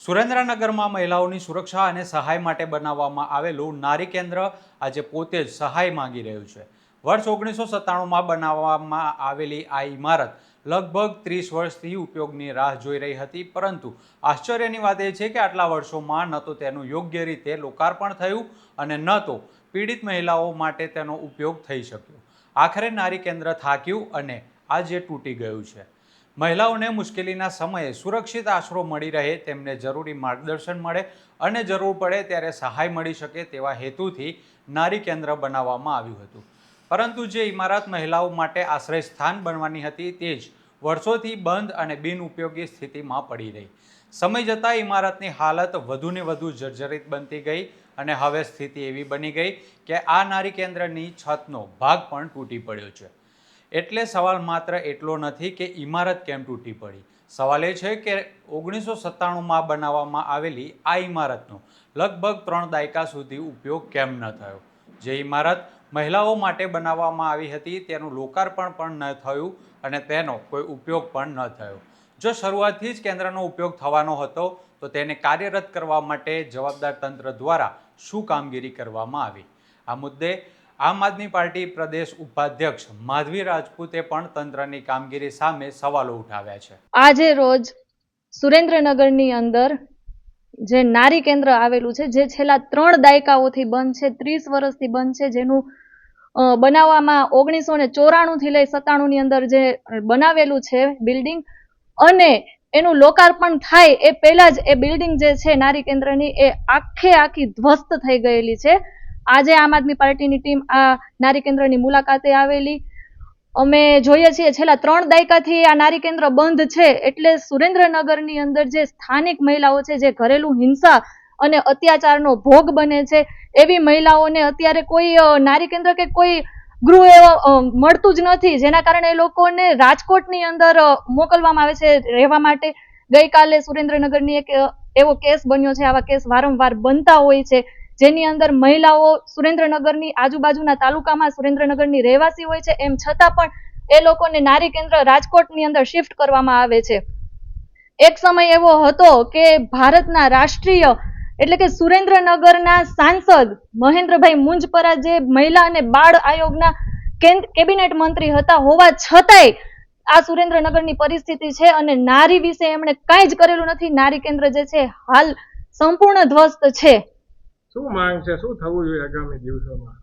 સુરેન્દ્રનગરમાં મહિલાઓની સુરક્ષા અને સહાય માટે બનાવવામાં આવેલું નારી કેન્દ્ર આજે પોતે જ સહાય માંગી રહ્યું છે. વર્ષ 1997માં બનાવવામાં આવેલી આ ઇમારત લગભગ 30 વર્ષથી ઉપયોગની રાહ જોઈ રહી હતી, પરંતુ આશ્ચર્યની વાત એ છે કે આટલા વર્ષોમાં ન તો તેનું યોગ્ય રીતે લોકાર્પણ થયું અને ન તો પીડિત મહિલાઓ માટે તેનો ઉપયોગ થઈ શક્યો. આખરે નારી કેન્દ્ર થાક્યું અને આજે તૂટી ગયું છે. મહિલાઓને મુશ્કેલીના સમયે સુરક્ષિત આશરો મળી રહે, તેમને જરૂરી માર્ગદર્શન મળે અને જરૂર પડે ત્યારે સહાય મળી શકે તેવા હેતુથી નારી કેન્દ્ર બનાવવામાં આવ્યું હતું. પરંતુ જે ઇમારત મહિલાઓ માટે આશ્રય સ્થાન બનવાની હતી તે જ વર્ષોથી બંધ અને બિનઉપયોગી સ્થિતિમાં પડી રહી. સમય જતાં ઇમારતની હાલત વધુને વધુ જર્જરિત બનતી ગઈ અને હવે સ્થિતિ એવી બની ગઈ કે આ નારી કેન્દ્રની છતનો ભાગ પણ તૂટી પડ્યો છે. એટલે સવાલ માત્ર એટલો નથી કે ઇમારત કેમ તૂટી પડી. સવાલ એ છે કે 1997માં બનાવવામાં આવેલી આ ઇમારતનો લગભગ 3 દાયકા સુધી ઉપયોગ કેમ ન થયો. જે ઇમારત મહિલાઓ માટે બનાવવામાં આવી હતી તેનું લોકાર્પણ પણ ન થયું અને તેનો કોઈ ઉપયોગ પણ ન થયો. જો શરૂઆતથી જ કેન્દ્રનો ઉપયોગ થવાનો હતો તો તેને કાર્યરત કરવા માટે જવાબદાર તંત્ર દ્વારા શું કામગીરી કરવામાં આવી. આ મુદ્દે આમ આદમી પાર્ટી પ્રદેશ ઉપાધ્યક્ષ માધવી રાજપૂતે પણ તંત્રની કામગીરી સામે સવાલો ઉઠાવ્યા છે. આજે રોજ સુરેન્દ્રનગરની અંદર જે નારી કેન્દ્ર આવેલું છે, જે છેલ્લા 3 દાયકાઓથી બંધ છે, 30 વર્ષથી બંધ છે, જેનું બનાવવામાં 1994 થી લઈ 97 ની અંદર જે બનાવેલું છે બિલ્ડિંગ, અને એનું લોકાર્પણ થાય એ પહેલા જ એ બિલ્ડિંગ જે છે નારી કેન્દ્રની એ આખી ધ્વસ્ત થઈ ગયેલી છે. આજે આમ આદમી પાર્ટીની ટીમ આ નારી કેન્દ્રની મુલાકાતે આવેલી. અમે જોઈએ છીએ છેલ્લા 3 દાયકાથી આ નારી કેન્દ્ર બંધ છે, એટલે સુરેન્દ્રનગરની અંદર જે સ્થાનિક મહિલાઓ છે, જે ઘરેલું હિંસા અને અત્યાચારનો ભોગ બને છે, એવી મહિલાઓને અત્યારે કોઈ નારી કેન્દ્ર કે કોઈ ગૃહ એવો મળતું જ નથી, જેના કારણે એ લોકોને રાજકોટની અંદર મોકલવામાં આવે છે રહેવા માટે. ગઈકાલે સુરેન્દ્રનગરની એક એવો કેસ બન્યો છે, આવા કેસ વારંવાર બનતા હોય છે, જેની અંદર મહિલાઓ સુરેન્દ્રનગરની આજુબાજુના તાલુકામાં સુરેન્દ્રનગરની રહેવાસી હોય છે, એમ છતાં પણ એ લોકોને નારી કેન્દ્ર રાજકોટની અંદર શિફ્ટ કરવામાં આવે છે. એક સમય એવો હતો કે ભારતના રાષ્ટ્રીય એટલે કે સુરેન્દ્રનગરના સાંસદ મહેન્દ્રભાઈ મુંજપરા, જે મહિલા અને બાળ આયોગના કેબિનેટ મંત્રી હતા, હોવા છતાંય આ સુરેન્દ્રનગરની પરિસ્થિતિ છે અને નારી વિશે એમણે કાંઈ જ કરેલું નથી. નારી કેન્દ્ર જે છે હાલ સંપૂર્ણ ધ્વસ્ત છે. શું માંગ છે, શું થવું જોઈએ આગામી દિવસોમાં?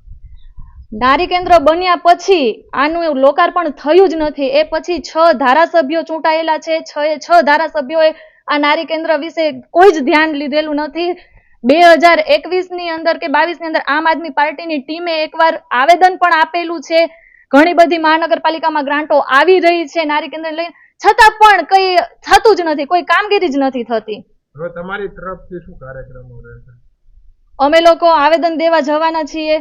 નારી કેન્દ્ર બન્યા પછી આનું લોકાર્પણ થયું જ નથી. એ પછી 6 ધારાસભ્યો ચૂંટાયેલા છે, 6 ધારાસભ્યોએ આ નારી કેન્દ્ર વિશે કોઈ જ ધ્યાન લીધેલું નથી. 2021ની અંદર કે 22ની અંદર આમ આદમી પાર્ટીની ટીમે એકવાર આવેદન પણ આપેલું છે. ઘણી બધી મહાનગરપાલિકામાં ગ્રાન્ટો આવી રહી છે નારી કેન્દ્ર લઈને, છતાં પણ કંઈ થતું જ નથી, કોઈ કામગીરી જ નથી થતી. હવે તમારી તરફથી શું કાર્યક્રમો રહેશે? અમે લોકો આવેદન દેવા જવાના છીએ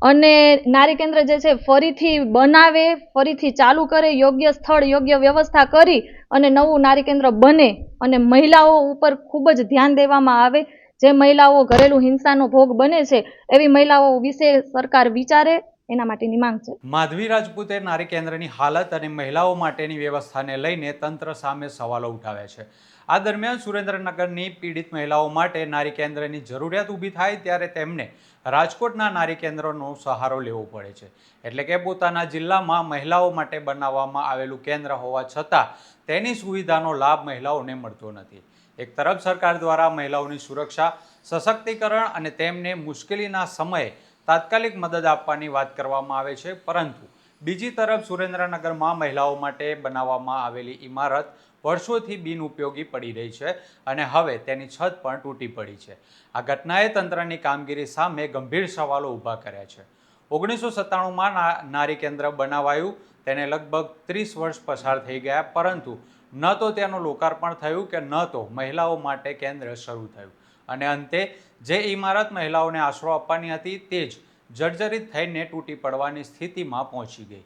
અને નારી કેન્દ્ર જે છે ફરીથી બનાવે, ફરીથી ચાલુ કરે, યોગ્ય સ્થળ, યોગ્ય વ્યવસ્થા કરી અને નવું નારી કેન્દ્ર બને અને મહિલાઓ ઉપર ખૂબ જ ધ્યાન દેવામાં આવે. જે મહિલાઓ ઘરેલું હિંસાનો ભોગ બને છે એવી મહિલાઓ વિશે સરકાર વિચારે, એના માટેની માંગ છે. માધવી રાજપૂતે નારી કેન્દ્રની હાલત અને મહિલાઓ માટેની વ્યવસ્થાને લઈને તંત્ર સામે સવાલો ઉઠાવ્યા છે. આ દરમિયાન સુરેન્દ્રનગરની પીડિત મહિલાઓ માટે નારી કેન્દ્રની જરૂરિયાત ઊભી થાય ત્યારે તેમને રાજકોટના નારી કેન્દ્રનો સહારો લેવો પડે છે. એટલે કે પોતાના જિલ્લામાં મહિલાઓ માટે બનાવવામાં આવેલું કેન્દ્ર હોવા છતાં તેની સુવિધાનો લાભ મહિલાઓને મળતો નથી. એક તરફ સરકાર દ્વારા મહિલાઓની સુરક્ષા, સશક્તિકરણ અને તેમને મુશ્કેલીના સમયે તાત્કાલિક મદદ આપવાની વાત કરવામાં આવે છે, પરંતુ બીજી તરફ સુરેન્દ્રનગરમાં મહિલાઓ માટે બનાવવામાં આવેલી ઇમારત વર્ષોથી બિનઉપયોગી પડી રહી છે અને હવે તેની છત પણ તૂટી પડી છે. આ ઘટનાએ તંત્રની કામગીરી સામે ગંભીર સવાલો ઊભા કર્યા છે. 1997માં નારી કેન્દ્ર બનાવાયું, તેને લગભગ 30 વર્ષ પસાર થઈ ગયા, પરંતુ ન તો તેનું લોકાર્પણ થયું કે ન તો મહિલાઓ માટે કેન્દ્ર શરૂ થયું અને અંતે જે ઇમારત મહિલાઓને આશરો આપવાની હતી તે જ જર્જરિત થઈને તૂટી પડવાની સ્થિતિમાં પહોંચી ગઈ.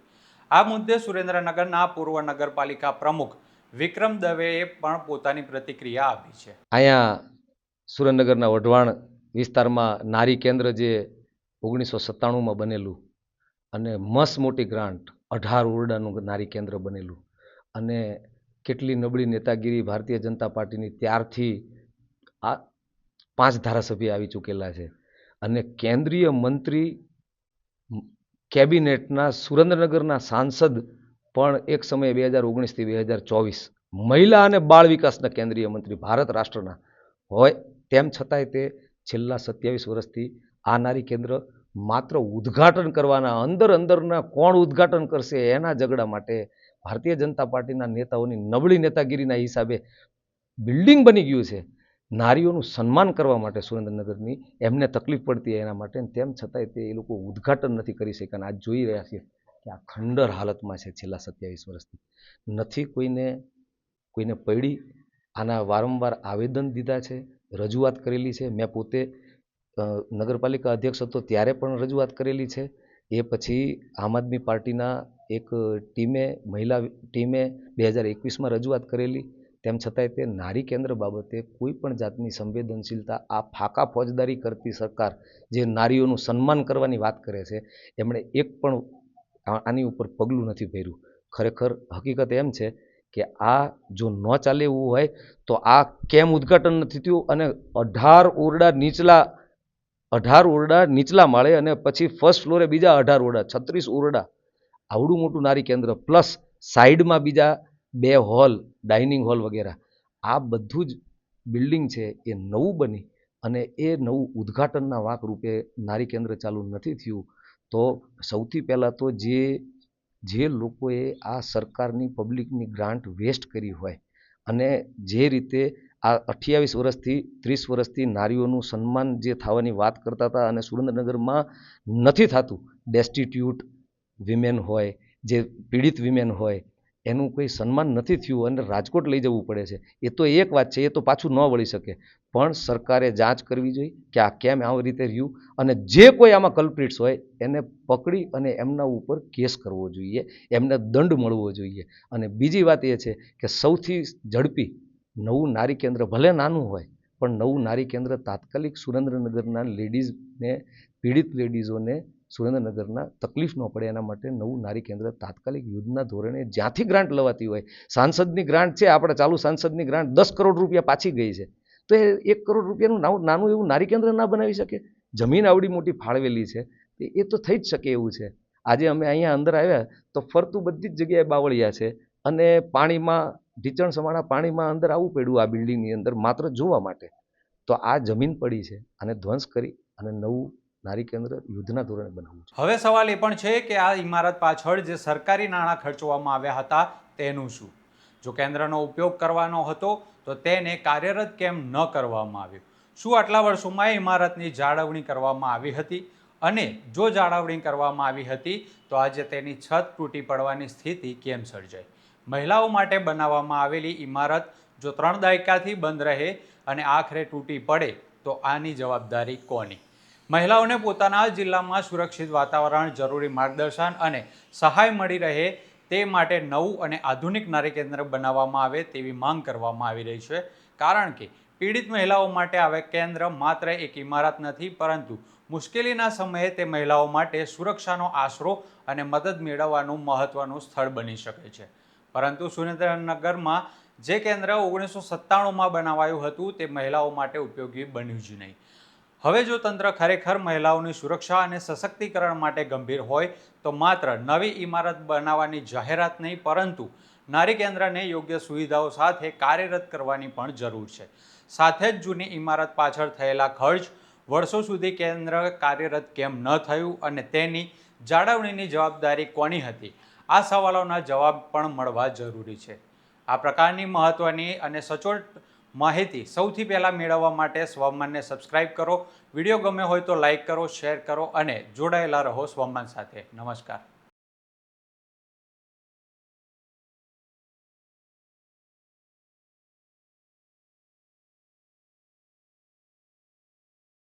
આ મુદ્દે સુરેન્દ્રનગરના પૂર્વ નગરપાલિકા પ્રમુખ વિક્રમ દવેએ પણ પોતાની પ્રતિક્રિયા આપી છે. અહીંયા સુરેન્દ્રનગરના વઢવાણ વિસ્તારમાં નારી કેન્દ્ર જે 1997માં બનેલું અને મસ્ત મોટી ગ્રાન્ટ 18 ઓરડાનું નારી કેન્દ્ર બનેલું, અને કેટલી નબળી નેતાગીરી ભારતીય જનતા પાર્ટીની ત્યારથી આ 5 ધારાસભ્ય આવી ચૂકેલા છે અને કેન્દ્રીય મંત્રી કેબિનેટના સુરેન્દ્રનગરના સાંસદ પણ એક સમયે 2019થી 2024 મહિલા અને બાળ વિકાસના કેન્દ્રીય મંત્રી ભારત રાષ્ટ્રના હોય, તેમ છતાંય તે છેલ્લા 27 વર્ષથી આ નારી કેન્દ્ર માત્ર ઉદ્ઘાટન કરવાના અંદરના કોણ ઉદ્ઘાટન કરશે એના ઝઘડા માટે ભારતીય જનતા પાર્ટીના નેતાઓની નબળી નેતાગીરીના હિસાબે બિલ્ડિંગ બની ગયું છે. નારીઓનું સન્માન કરવા માટે સુરેન્દ્રનગરની એમને તકલીફ પડતી એના માટે, તેમ છતાંય તે એ લોકો ઉદ્ઘાટન નથી કરી શક્યા. આજ જોઈ રહ્યા છીએ કે આ ખંડર હાલતમાં છે છેલ્લા 27 વર્ષથી. નથી કોઈને પડી. આના વારંવાર આવેદન દીધા છે, રજૂઆત કરેલી છે. મેં પોતે નગરપાલિકા અધ્યક્ષ હતો ત્યારે પણ રજૂઆત કરેલી છે. એ પછી આમ આદમી પાર્ટીના એક મહિલા ટીમે 2021માં રજૂઆત કરેલી. તેમ છતાંય તે નારી કેન્દ્ર બાબતે કોઈ પણ જાતની સંવેદનશીલતા, આ ફાકા ફોજદારી કરતી સરકાર જે નારીઓનું સન્માન કરવાની વાત કરે છે, એમણે એક પણ આની ઉપર પગલું નથી ભર્યું. ખરેખર હકીકત એમ છે કે આ જો ન ચાલે એવું હોય તો આ કેમ ઉદ્ઘાટન નથી થયું અને 18 ઓરડા નીચલા માળે અને પછી ફર્સ્ટ ફ્લોરે બીજા 18 ઓરડા, 36 ઓરડા, આવડું મોટું નારી કેન્દ્ર પ્લસ સાઈડમાં બીજા 2 હોલ, ડાઇનિંગ હોલ વગેરે, આ બધું જ બિલ્ડિંગ છે એ નવું બની અને એ નવું ઉદ્ઘાટનના વાંક રૂપે નારી કેન્દ્ર ચાલુ નથી થયું. તો સૌથી પહેલાં તો જે લોકોએ આ સરકારની પબ્લિકની ગ્રાન્ટ વેસ્ટ કરી હોય અને જે રીતે આ 28 વર્ષથી 30 વર્ષથી નારીઓનું સન્માન જે થવાની વાત કરતા હતા અને સુરેન્દ્રનગરમાં નથી થતું, ડેસ્ટિટ્યૂટ વિમેન હોય, જે પીડિત વિમેન હોય, એનું કોઈ સન્માન નથી થયું અને રાજકોટ લઈ જવું પડે છે. એ તો એક વાત છે, એ તો પાછું ન વળી શકે. પણ સરકારે જાંચ કરવી જોઈએ કે આ કેમ આવી રીતે રહ્યું અને જે કોઈ આમાં કલ્પ્રિટ્સ હોય એને પકડી અને એમના ઉપર કેસ કરવો જોઈએ, એમને દંડ મળવો જોઈએ. અને બીજી વાત એ છે કે સૌથી ઝડપી નવું નારી કેન્દ્ર, ભલે નાનું હોય પણ નવું નારી કેન્દ્ર તાત્કાલિક સુરેન્દ્રનગરના લેડીઝને, પીડિત લેડીઝોને સુરેન્દ્રનગરના તકલીફ ન પડે એના માટે નવું નારી કેન્દ્ર તાત્કાલિક યુદ્ધના ધોરણે જ્યાંથી ગ્રાન્ટ લવાતી હોય, સાંસદની ગ્રાન્ટ છે, આપણા ચાલુ સાંસદની ગ્રાન્ટ 10 કરોડ રૂપિયા પાછી ગઈ છે, તો એ 1 કરોડ રૂપિયાનું નાનું એવું નારી કેન્દ્ર ના બનાવી શકે? જમીન આવડી મોટી ફાળવેલી છે, એ તો થઈ જ શકે એવું છે. આજે અમે અહીંયા અંદર આવ્યા તો ફરતું બધી જ જગ્યાએ બાવળિયા છે અને પાણીમાં ઢીચણ સમાણા પાણીમાં અંદર આવવું પડ્યું આ બિલ્ડિંગની અંદર માત્ર જોવા માટે. તો આ જમીન પડી છે આને ધ્વંસ કરી અને નવું નારી કેન્દ્ર યુદ્ધના ધોરણે બનાવવું છે. હવે સવાલ એ પણ છે કે આ ઇમારત પાછળ જે સરકારી નાણાં ખર્ચવામાં આવ્યા હતા તેનું શું? જો કેન્દ્રનો ઉપયોગ કરવાનો હતો તો તેને કાર્યરત કેમ ન કરવામાં આવ્યું? શું આટલા વર્ષોમાં ઇમારતની જાળવણી કરવામાં આવી હતી? અને જો જાળવણી કરવામાં આવી હતી તો આજે તેની છત તૂટી પડવાની સ્થિતિ કેમ સર્જાઈ? મહિલાઓ માટે બનાવવામાં આવેલી ઇમારત જો 3 દાયકાથી બંધ રહે અને આખરે તૂટી પડે તો આની જવાબદારી કોની? મહિલાઓને પોતાના જિલ્લામાં સુરક્ષિત વાતાવરણ, જરૂરી માર્ગદર્શન અને સહાય મળી રહે તે માટે નવું અને આધુનિક નારી કેન્દ્ર બનાવવામાં આવે તેવી માંગ કરવામાં આવી રહી છે. કારણ કે પીડિત મહિલાઓ માટે હવે કેન્દ્ર માત્ર એક ઇમારત નથી, પરંતુ મુશ્કેલીના સમયે તે મહિલાઓ માટે સુરક્ષાનો આશરો અને મદદ મેળવવાનું મહત્વનું સ્થળ બની શકે છે. પરંતુ સુરેન્દ્રનગરમાં જે કેન્દ્ર 1997માં બનાવાયું હતું તે મહિલાઓ માટે ઉપયોગી બન્યું જ નહીં. હવે જો તંત્ર ખરેખર મહિલાઓની સુરક્ષા અને સશક્તિકરણ માટે ગંભીર હોય તો માત્ર નવી ઇમારત બનાવવાની જાહેરાત નહીં, પરંતુ નારી કેન્દ્રને યોગ્ય સુવિધાઓ સાથે કાર્યરત કરવાની પણ જરૂર છે. સાથે જ જૂની ઇમારત પાછળ થયેલા ખર્ચ, વર્ષો સુધી કેન્દ્ર કાર્યરત કેમ ન થયું અને તેની જાળવણીની જવાબદારી કોની હતી, આ સવાલોના જવાબ પણ મળવા જરૂરી છે. આ પ્રકારની મહત્વની અને સચોટ માહિતી સૌથી પહેલાં મેળવવા માટે સ્વમાનને સબસ્ક્રાઇબ કરો. વિડીયો ગમે હોય તો લાઇક કરો, શેર કરો અને જોડાયેલા રહો સ્વમાન સાથે. નમસ્કાર.